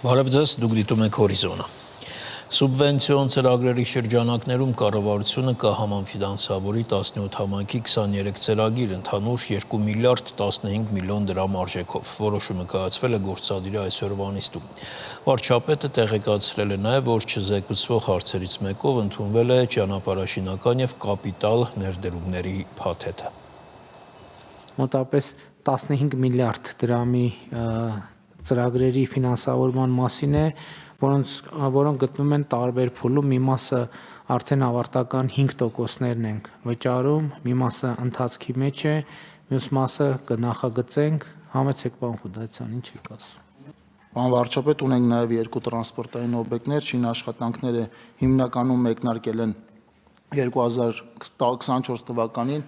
Բարև ձեզ, դուք դիտում եք Հորիզոնը։ Սուբվենցիոն ծրագրերի շրջանակներում կառավարությունը կհամանֆինանսավորի 17 համայնքի 23 ծրագիր ընդհանուր 2 միլիարդ 15 միլիոն դրամ արժեքով։ Որոշումը կայացվել է գործադիրի այսօրվա նիստում։ Վարչապետը տեղեկացրել է նաև, որ չզեկուցվող հարցերից մեկով ընդունվել է ճանապարհաշինական եւ կապիտալ ներդրումների փաթեթը։ Մոտավորապես 15 միլիարդ դրամի ծրագրերի ֆինանսավորման մասին է, որոնք գտնվում են տարբեր փուլում, մի մասը արդեն ավարտական 5%-ներն ենք վճարում, մի մասը ընթացքի մեջ է, մյուս մասը կնախագծենք, համեցեք պարոն Խուդայցյան, ինչ եք ասում։ Պարոն վարչապետ, ունենք նաև երկու տրանսպորտային օբյեկտներ, շինաշխատանքները հիմնականում մեկնարկել են 2024 թվականին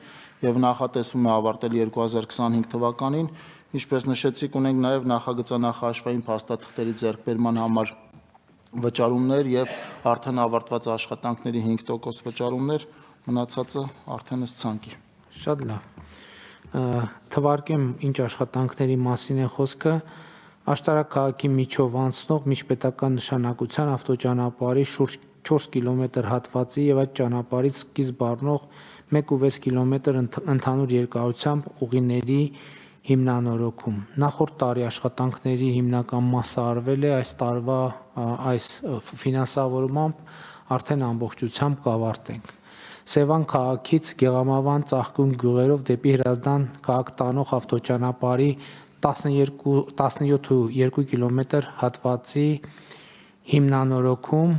եւ նախատեսվում է ավարտել 2025 թվականին, ինչպես նշեցիք, ունենք նաև նախագծանախաշվային փաստաթղթերի ձեռքբերման համար վճարումներ եւ արդեն ավարտված աշխատանքների 5% վճարումներ, մնացածը արդեն ըստ ցանկի։ Շատ լավ։ Թվարկեմ ինչ աշխատանքների մասին է խոսքը։ Աշտարակ քաղաքի միջով անցնող միջպետական նշանակության ավտոճանապարհի շուրջ 4 կիլոմետր հատվածի եւ այդ ճանապարհից սկիզբ առնող 1.6 կիլոմետր ընդհանուր երկարությամբ ուղիների հիմնանորոգում։ Նախորդ տարի աշխատանքների հիմնական մասը արվել է, այս տարվա այս ֆինանսավորմամբ արդեն ամբողջությամբ կավարտենք։ Սևան քաղաքից Գեղամավան ծաղկուն գյուղերով դեպի Հրազդան քաղաք տանող ավտոճանապարհի 17.2 կիլոմետր հատվածի հիմնանորոգում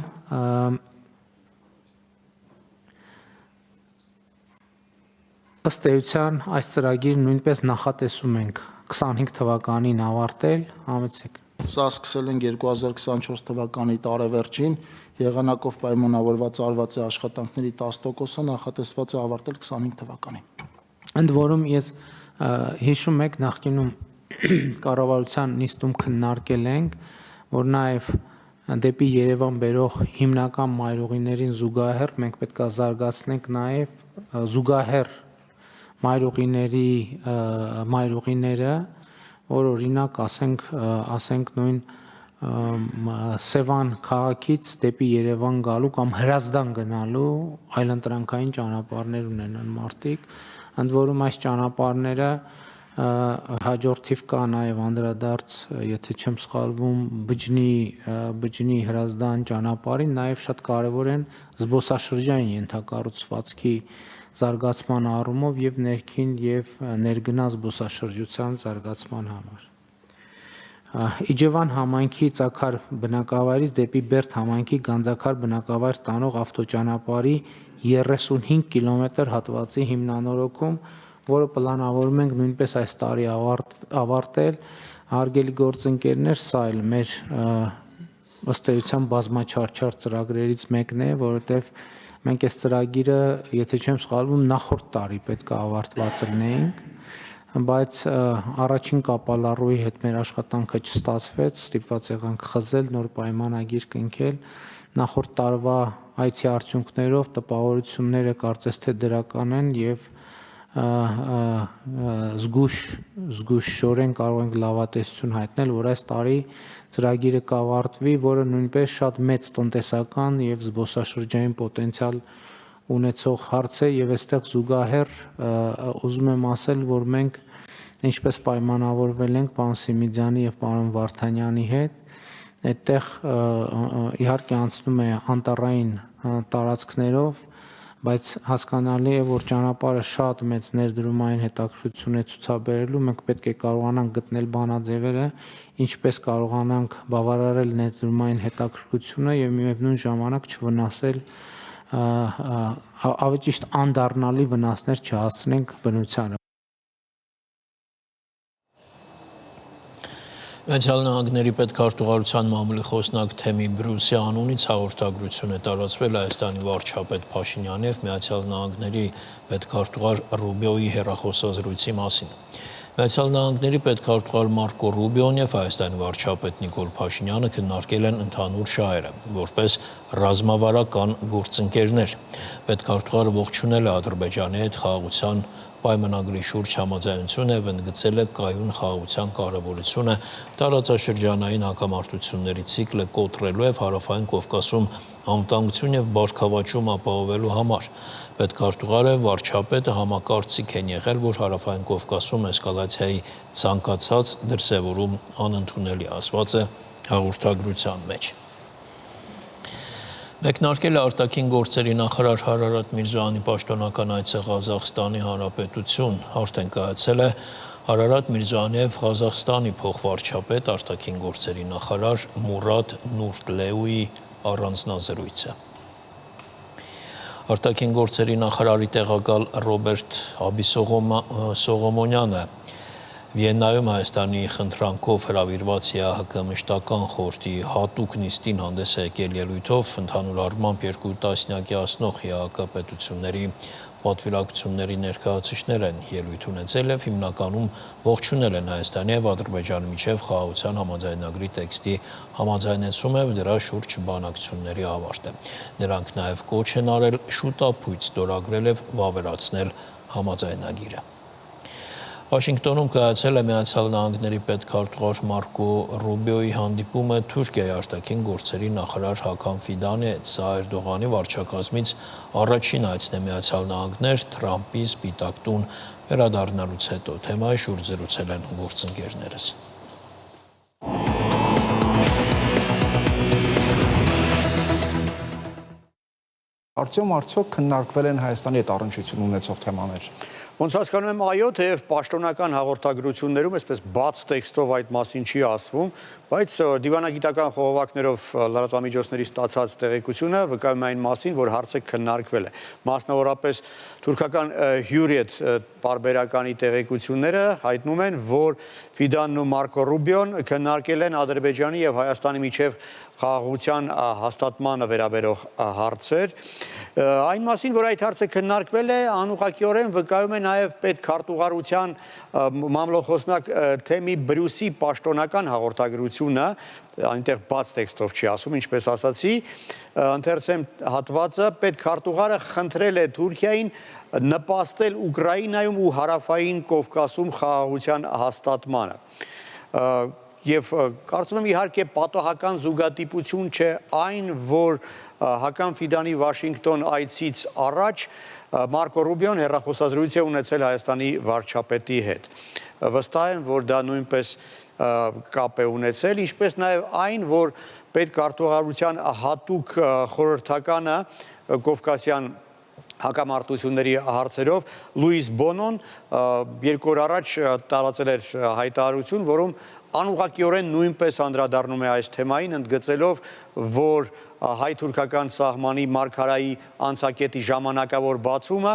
ըստ էության այս ծրագիրը նույնպես նախատեսում ենք 25 թվականին ավարտել, համեցեք։ Սա սկսել ենք 2024 թվականի տարեվերջին, եղանակով պայմանավորված արված է աշխատանքների 10%-ը, նախատեսված է ավարտել 25 թվականին։ Ընդ որում ես հիշում եք նախկինում կառավարության նիստում քննարկել ենք, որ նաև դեպի Երևան բերող հիմնական մայրուղիներին զուգահեռ մենք պետք է զարգացնենք նաև զուգահեռ մայրուղիները, որ օրինակ ասենք նույն Սևան քաղաքից դեպի Երևան գալու կամ Հրազդան գնալու այլընտրանքային ճանապարհներ ունենան մարդիկ, ընդ որում այս ճանապարհները հաջորդիվ կա նաև անդրադարձ, եթե չեմ սխալվում, Բջջնի Հրազդան ճանապարհին, նաև շատ կարևոր են զբոսաշրջային ենթակառուցվածքի զարգացման առումով եւ ներքին եւ ներգնա զբոսաշրջության զարգացման համար։ Իջևան համայնքի Ծաքար բնակավայրից դեպի Բերդ համայնքի Գանձակար բնակավայր տանող ավտոճանապարհի 35 կիլոմետր հատվածի հիմնանորոգում, որը պլանավորում ենք նույնպես այս տարի ավարտել, հարգելի գործընկերներ, սա էլ մեր ըստ էության բազմաչարչար ծրագրերից մեկն է, որովհետև մենք այս ծրագիրը, եթե չեմ սխալվում, նախորդ տարի պետք է ավարտված լինեինք, բայց առաջին կապալառուի հետ մեր աշխատանքը չստացվեց, ստիպված եղանք խզել, նոր պայմանագիր կնքել, նախորդ տարվա այցի արդյունքներով տպավորությունները կարծես թե դրական են եւ զգուշորեն կարող ենք լավատեսություն հայտնել, որ այս տարի ծրագիրը կավարտվի, որը նույնպես շատ մեծ տնտեսական եւ զբոսաշրջային պոտենցիալ ունեցող հարց է եւ այստեղ զուգահեռ ուզում եմ ասել, որ մենք ինչպես պայմանավորվել ենք պարոն Սիմիդյանի եւ պարոն Վարդանյանի հետ, այդտեղ իհարկե անցնում է անտառային տարածքներով, բայց հասկանալի է, որ ճանապարհը շատ մեծ ներդրումային հետաքրքրություն է ցուցաբերելու, մենք պետք է կարողանանք գտնել բանաձևերը, ինչպես կարողանանք բավարարել ներդրումային հետաքրքրությունը եւ միևնույն ժամանակ չվնասել ավելի ճիշտ անդառնալի վնասներ չհասցնենք բնությանը։ Միացյալ Նահանգների պետքարտուղարության մամուլի խոսնակ Թեմի Բրուսի անունից հաղորդագրություն է տարածվել Հայաստանի վարչապետ Փաշինյանի եւ Միացյալ Նահանգների պետքարտուղար Ռուբիոյի հեռախոսազրույցի մասին։ Միացյալ Նահանգների պետքարտուղար Մարկո Ռուբիոն եւ Հայաստանի վարչապետ Նիկոլ Փաշինյանը քննարկել են ընդհանուր շահերը, որպես ռազմավարական գործընկերներ։ Պետքարտուղարը ողջունել է Ադրբեջանի հետ խաղաղության Պայմանագրի շուրջ համաձայնություն եւ ընդգծել է կայուն խաղաղության կարեւորությունը տարածաշրջանային հակամարտությունների ցիկլը կոտրելու եւ Հարավային Կովկասում անվտանգություն եւ բարգավաճում ապահովելու համար։ Պետքարտուղարը վարչապետը համակարծիք են եղել, որ Հարավային Կովկասում էսկալացիայի ցանկացած դրսևորում անընդունելի, ասված է հաղորդագրության մեջ։ Մեկնարկել է արտաքին գործերի նախարար Հարարատ Միրզոյանի պաշտոնական այցը Ղազախստանի Հանրապետություն, արդեն կայացել է Հարարատ Միրզոյանի եւ Ղազախստանի փոխվարչապետ արտաքին գործերի նախարար Մուրադ Նուրտլեուի առանձնազրույցը։ Արտաքին գործերի նախարարի տեղակալ Ռոբերտ Սողոմոնյանը Վիեննայում Հայաստանի խնդրանքով հրավիրված ԵԱՀԿ մշտական խորհրդի հատուկ նիստին հանդես է եկել ելույթով ընդհանուր առմամբ 2 տասնյակի անցնող ԵԱՀԿ պետությունների պատվիրակությունների ներկայացուցիչներ են ելույթ ունեցել եւ հիմնականում ողջունել են Հայաստանի եւ Ադրբեջանի միջև խաղաղության համաձայնագրի տեքստի համաձայնեցումը եւ դրա շուրջ բանակցությունների ավարտը։ Նրանք նաեւ կոչ են արել շուտապույտ ստորագրել եւ վավերացնել համաձայնագիրը։ Վաշինգտոնում կայացել է Միացյալ Նահանգների պետքարտուղար Մարկո Ռուբիոյի հանդիպումը Թուրքիայի արտաքին գործերի նախարար Հական Ֆիդանի հետ։ Սա Էրդողանի վարչակազմից առաջին այցն է Միացյալ Նահանգներ Թրամփի Սպիտակ տուն վերադառնալուց հետո։ Թեմայի շուրջ զրուցել են գործընկերներս։ Արդյոք քննարկվել են Հայաստանի հետ առնչություն ունեցող թեմաներ։ Ոնց հասկանում եմ, այո, թեև պաշտոնական հաղորդագրություններում այսպես բաց տեքստով այդ մասին չի ասվում, բայց դիվանագիտական խողովակներով լրատվամիջոցների ստացած տեղեկությունը վկայում է այն մասին, որ հարցը քննարկվել է։ Մասնավորապես թուրքական Հյուրիետ պարբերականի տեղեկությունները հայտնում են, որ Ֆիդանն ու Մարկո Ռուբիոն քննարկել են Ադրբեջանի եւ Հայաստանի միջև խաղաղության հաստատմանը վերաբերող հարցեր։ Այն մասին, որ այդ հարցը քննարկվել է, անուղղակիորեն վկայում է նաև պետքարտուղարության մամլոխոսնակ Թեմի Բրյուսի պաշտոնական հաղորդագրությունը, այնտեղ բաց տեքստով չի ասում, ինչպես ասացի, ընթերցեմ հատվածը, պետքարտուղարը խնդրել է Թուրքիային նպաստել Ուկրաինայում ու Հարավային Կովկասում խաղաղության հաստատմանը։ Եվ կարծում եմ իհարկե պատահական զուգադիպություն չէ այն, որ Հական Ֆիդանի Վաշինգտոն այցից առաջ Մարկո Ռուբիոն հեռախոսազրույց է ունեցել Հայաստանի վարչապետի հետ։ Վստահ եմ, որ դա նույնպես կապ է ունեցել, ինչպես նաև այն, որ պետքարտուղարության հատուկ խորհրդականը Կովկասյան հակամարտությունների հարցերով Լուիս Բոնոն 2 օր առաջ տարածել էր հայտարարություն, որում անուղղակիորեն նույնպես անդրադառնում է այս թեմային, ընդգծելով, որ հայ-թուրքական սահմանի մարգարայի անցակետի ժամանակավոր բացումը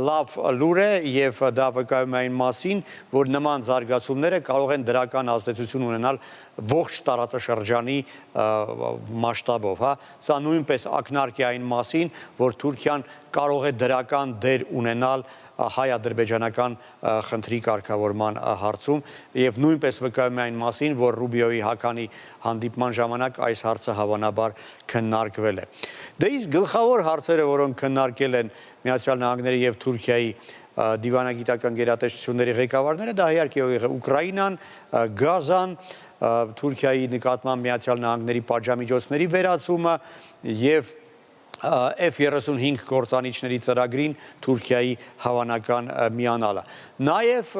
լավ լուր է եւ դա վկայում է այն մասին, որ նման զարգացումները կարող են դրական ազդեցություն ունենալ ողջ տարածաշրջանի մասշտաբով, Սա նույնպես ակնարկ է այն մասին, որ Թուրքիան կարող է դրական դեր ունենալ հայ-ադրբեջանական խնդրի կարգավորման հարցում եւ նույնպես վկայում է այն մասին, որ Ռուբիոյի Հականի հանդիպման ժամանակ այս հարցը հավանաբար քննարկվել է։ Դե իսկ գլխավոր հարցերը, որոնք քննարկել են Միացյալ Նահանգների եւ Թուրքիայի դիվանագիտական գերատեսչությունների ղեկավարները, դա իհարկե եղել է Ուկրաինան, Գազան, Թուրքիայի նկատմամբ Միացյալ Նահանգների պատժամիջոցների վերացումը եւ F-35 կործանիչների ծրագրին Թուրքիայի հավանական միանալը։ Նաև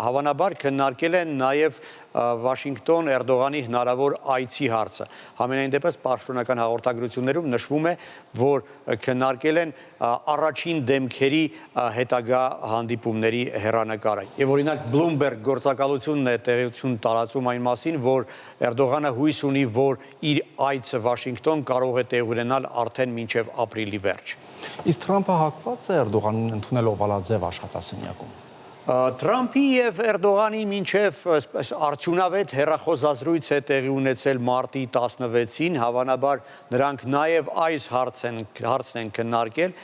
հավանաբար քննարկել են նաև Վաշինգտոն Էրդողանի հնարավոր այցի հարցը։ Համենայն դեպս պաշտոնական հաղորդագրություններում նշվում է, որ քննարկել են առաջին դեմքերի հետագա հանդիպումների հեռանկարը։ Եվ օրինակ Bloomberg գործակալությունն է տեղեկություն տարածում այն մասին, որ Էրդողանը հույս ունի, որ իր այցը Վաշինգտոն կարող է տեղ ունենալ արդեն մինչև ապրիլի վերջ։ Իսկ Թրամփը հակված է Էրդողանին ընդունել օվալաձև աշխատասենյակում։ Թրամփի եւ Էրդողանի մինչև արդյունավետ հեռախոսազրույց է տեղի ունեցել մարտի 16-ին, հավանաբար նրանք նաեւ այս հարցն են քննարկել,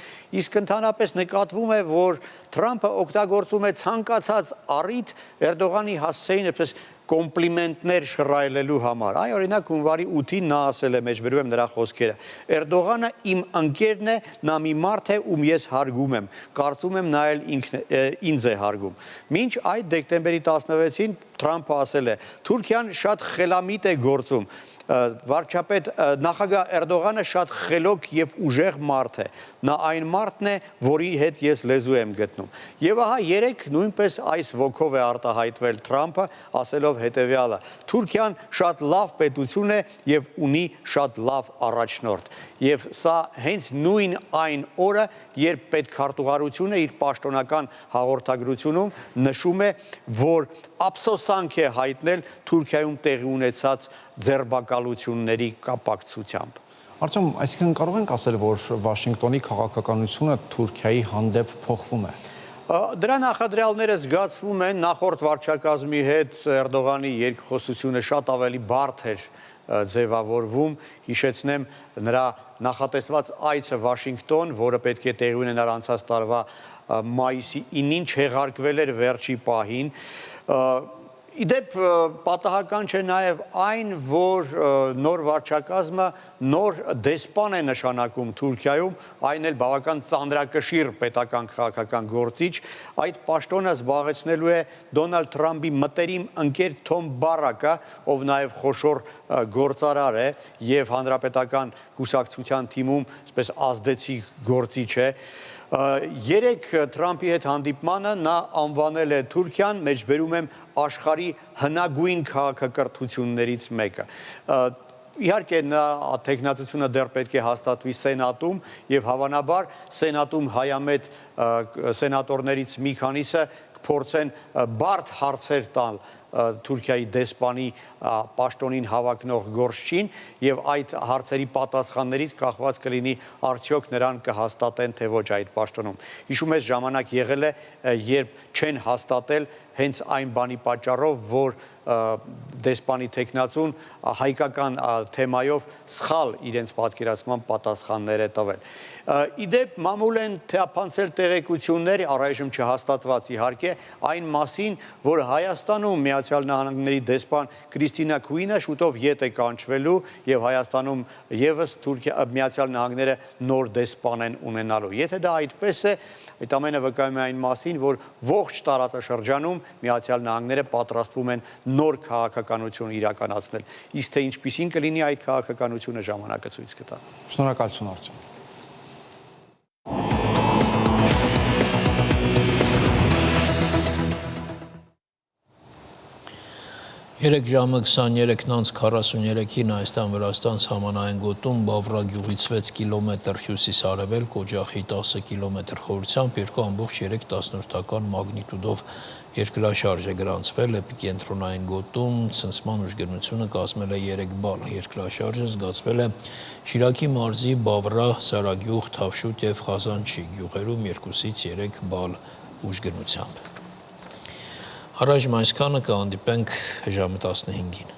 իսկ ընդհանրապես նկատվում է, որ Թրամփը օգտագործում է ցանկացած առիթ Էրդողանի հասցեին այսպես կոմպլիմենտներ շռայլելու համար։ Այ օրինակ հունվարի 8-ին նա ասել է, մեջբերում եմ նրա խոսքերը. Էրդողանը իմ ընկերն է, նա մի մարդ է, ում ես հարգում եմ, կարծում եմ նա էլ ինձ է հարգում։ Մինչ այդ դեկտեմբերի 16-ին Թրամփը ասել է. Թուրքիան շատ խելամիտ է գործում, վարչապետ նախագահ Էրդողանը շատ խելոք եւ ուժեղ մարդ է։ Նա այն մարդն է, որի հետ ես լեզու եմ գտնում։ Եվ ահա երեք նույնպես այս ոգով է արտահայտվել Թրամփը, ասելով հետեւյալը. Թուրքիան շատ լավ պետություն է եւ ունի շատ լավ առաջնորդ։ Եվ սա հենց նույն այն օրը, երբ պետքարտուղարությունը իր պաշտոնական հաղորդագրությունում նշում է, որ ափսոսանք է հայտնել Թուրքիայում տեղի ունեցած ձերբակալությունների կապակցությամբ։ Արտем, այսինքն կարող ենք ասել, որ Վաշինգտոնի քաղաքականությունը Թուրքիայի հանդեպ փոխվում է։ Դրա նախադրյալները զգացվում են նախորդ վարչակազմի հետ Էրդողանի երկխոսությունը շատ ավելի բարդ էր ձևավորվում, հիշեցնեմ նրա նախատեսված այցը Վաշինգտոն, որը պետք է տեղի ունենար անցած տարվա մայիսի 9-ին, չեղարկվել էր վերջի պահին։ Իդեպ պատահական չէ նաև այն, որ նոր վարչակազմը նոր դեսպան է նշանակում Թուրքիայում, այն էլ բավական ծանրակշիռ պետական քաղաքական գործիչ, այդ պաշտոնը զբաղեցնելու է Դոնալդ Թրամփի մտերիմ ընկեր Թոմ Բարակը, ով նաև խոշոր գործարար է եւ հանրապետական կուսակցության թիմում այսպես ազդեցիկ գործիչ է։ Երեք Թրամփի հետ հանդիպմանը նա անվանել է Թուրքիան, մեջբերում եմ, աշխարհի հնագույն քաղաքակրթություններից մեկը։ Իհարկե նա թեկնածությունը դեռ պետք է հաստատվի Սենատում եւ հավանաբար Սենատում հայամետ սենատորներից մի քանիսը կփորձեն բարդ հարցեր տալ Թուրքիայի դեսպանի պաշտոնին հավակնող գործչին եւ այդ հարցերի պատասխաններից կախված կլինի արդյոք նրան կհաստատեն թե ոչ այդ պաշտոնում։ Հիշում ես ժամանակ եղել է, երբ չեն հաստատել հենց այն բանի պատճառով, որ դեսպանի տեխնացուն հայկական թեմայով սխալ իրենց պատկերացման պատասխաններ է տվել։ Իդեպ մամուլ են թափանցել տեղեկություններ, առայժմ չհաստատված իհարկե, այն մասին, որ Հայաստանում Միացյալ Նահանգների դեսպան Քրիստինա Քուինը շուտով ետ է կանչվելու եւ Հայաստանում եւս Միացյալ Նահանգները նոր դեսպան են ունենալու։ Եթե դա այդպես է, այդ ամենը վկայում է այն մասին, որ ողջ տարածաշրջանում Միացյալ Նահանգները պատրաստվում են նոր քաղաքականություն իրականացնել։ Իսկ թե ինչպիսին կլինի այդ քաղաքականությունը ժամանակը ցույց կտա։ Շնորհակալություն Արտем։ Երեք ժամը 23:43-ին Հայաստան-Վրաստան սահմանային գոտում Բավրա գյուղից 6 կիլոմետր հյուսիս-արևելք, օջախի 10 կիլոմետր խորությամբ 2.3 մագնիտուդով երկրաշարժ է գրանցվել, էպիկենտրոնային գոտում ցնցման ուժգնությունը կազմել է 3 բալ, երկրաշարժը զգացվել է Շիրակի մարզի Բավրա, Սարագյուղ, Թավշուտ և Խազանչի գյուղերում 2-ից 3 բալ ուժգնությամբ։ Առայժմ այսքանը, կհանդիպենք ժամը 15-ին։